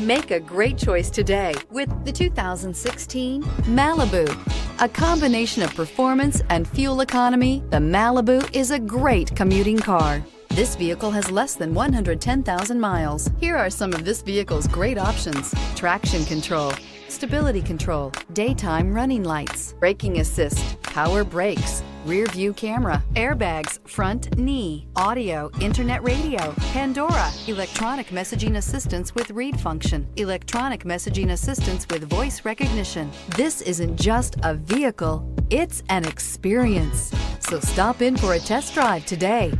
Make a great choice today with the 2016 Malibu. A combination of performance and fuel economy, the Malibu is a great commuting car. This vehicle has less than 110,000 miles. Here are some of this vehicle's great options: traction control, stability control, daytime running lights, braking assist, power brakes, rear view camera, airbags, front knee, audio, internet radio, Pandora, electronic messaging assistance with read function, electronic messaging assistance with voice recognition. This isn't just a vehicle, it's an experience. So stop in for a test drive today.